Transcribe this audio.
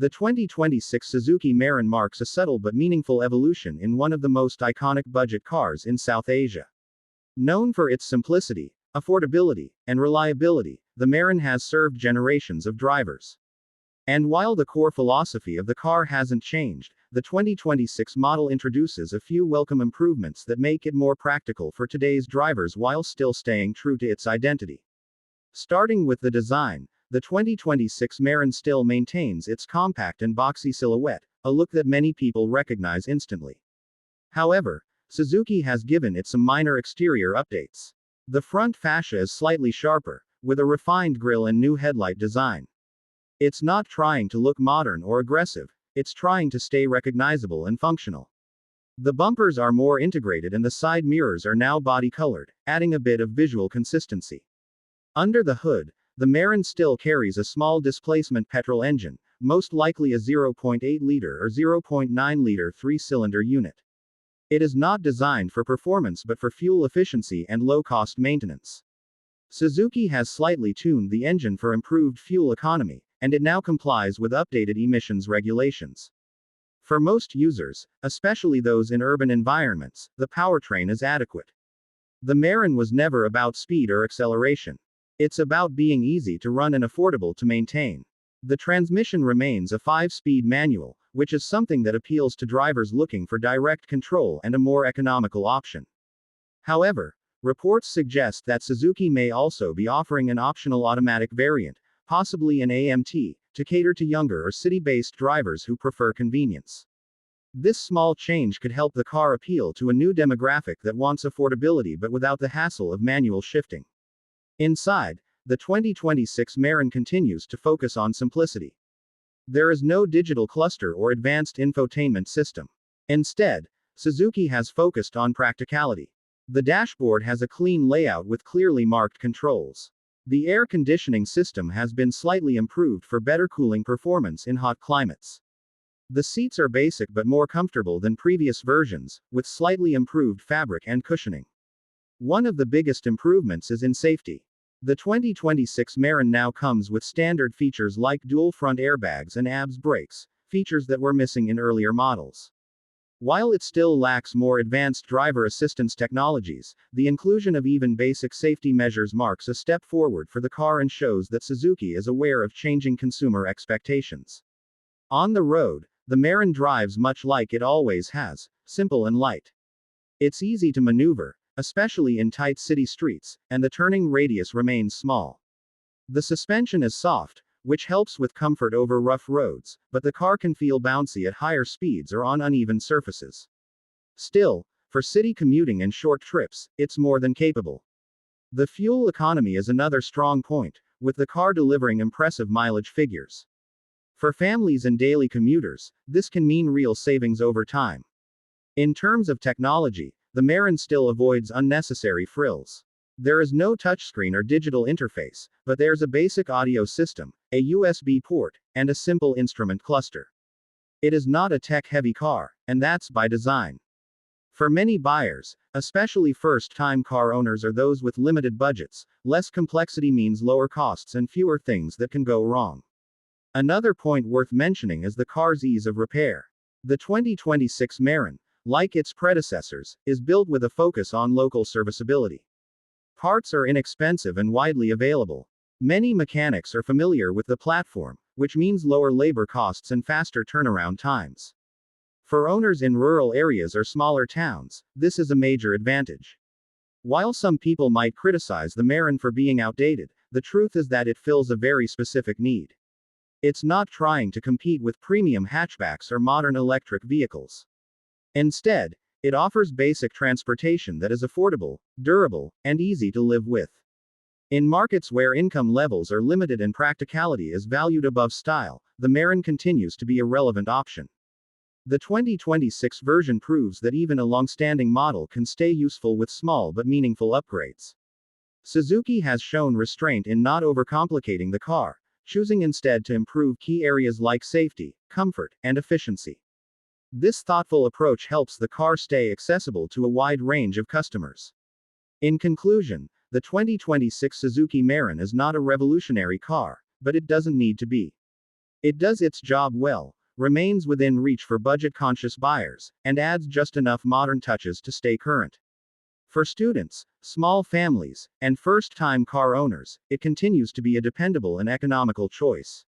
The 2026 Suzuki Mehran marks a subtle but meaningful evolution in one of the most iconic budget cars in South Asia. Known for its simplicity, affordability, and reliability, the Mehran has served generations of drivers. And while the core philosophy of the car hasn't changed, the 2026 model introduces a few welcome improvements that make it more practical for today's drivers while still staying true to its identity. Starting with the design, the 2026 Mehran still maintains its compact and boxy silhouette, a look that many people recognize instantly. However, Suzuki has given it some minor exterior updates. The front fascia is slightly sharper, with a refined grille and new headlight design. It's not trying to look modern or aggressive, it's trying to stay recognizable and functional. The bumpers are more integrated and the side mirrors are now body-colored, adding a bit of visual consistency. Under the hood, the Mehran still carries a small displacement petrol engine, most likely a 0.8-liter or 0.9-liter three-cylinder unit. It is not designed for performance but for fuel efficiency and low-cost maintenance. Suzuki has slightly tuned the engine for improved fuel economy, and it now complies with updated emissions regulations. For most users, especially those in urban environments, the powertrain is adequate. The Mehran was never about speed or acceleration. It's about being easy to run and affordable to maintain. The transmission remains a 5-speed manual, which is something that appeals to drivers looking for direct control and a more economical option. However, reports suggest that Suzuki may also be offering an optional automatic variant, possibly an AMT, to cater to younger or city-based drivers who prefer convenience. This small change could help the car appeal to a new demographic that wants affordability but without the hassle of manual shifting. Inside, the 2026 Mehran continues to focus on simplicity. There is no digital cluster or advanced infotainment system. Instead, Suzuki has focused on practicality. The dashboard has a clean layout with clearly marked controls. The air conditioning system has been slightly improved for better cooling performance in hot climates. The seats are basic but more comfortable than previous versions, with slightly improved fabric and cushioning. One of the biggest improvements is in safety. The 2026 Mehran now comes with standard features like dual front airbags and ABS brakes, features that were missing in earlier models. While it still lacks more advanced driver assistance technologies, the inclusion of even basic safety measures marks a step forward for the car and shows that Suzuki is aware of changing consumer expectations. On the road, the Mehran drives much like it always has, simple and light. It's easy to maneuver, especially in tight city streets, and the turning radius remains small. The suspension is soft, which helps with comfort over rough roads, but the car can feel bouncy at higher speeds or on uneven surfaces. Still, for city commuting and short trips, it's more than capable. The fuel economy is another strong point, with the car delivering impressive mileage figures. For families and daily commuters, this can mean real savings over time. In terms of technology, the Mehran still avoids unnecessary frills. There is no touchscreen or digital interface, but there's a basic audio system, a USB port, and a simple instrument cluster. It is not a tech-heavy car, and that's by design. For many buyers, especially first-time car owners or those with limited budgets, less complexity means lower costs and fewer things that can go wrong. Another point worth mentioning is the car's ease of repair. The 2026 Mehran, like its predecessors, is built with a focus on local serviceability. Parts are inexpensive and widely available. Many mechanics are familiar with the platform, which means lower labor costs and faster turnaround times. For owners in rural areas or smaller towns, this is a major advantage. While some people might criticize the Mehran for being outdated, the truth is that it fills a very specific need. It's not trying to compete with premium hatchbacks or modern electric vehicles. Instead, it offers basic transportation that is affordable, durable, and easy to live with. In markets where income levels are limited and practicality is valued above style, the Mehran continues to be a relevant option. The 2026 version proves that even a long-standing model can stay useful with small but meaningful upgrades. Suzuki has shown restraint in not overcomplicating the car, choosing instead to improve key areas like safety, comfort, and efficiency. This thoughtful approach helps the car stay accessible to a wide range of customers. In conclusion, the 2026 Suzuki Mehran is not a revolutionary car, but it doesn't need to be. It does its job well, remains within reach for budget-conscious buyers, and adds just enough modern touches to stay current. For students, small families, and first-time car owners, it continues to be a dependable and economical choice.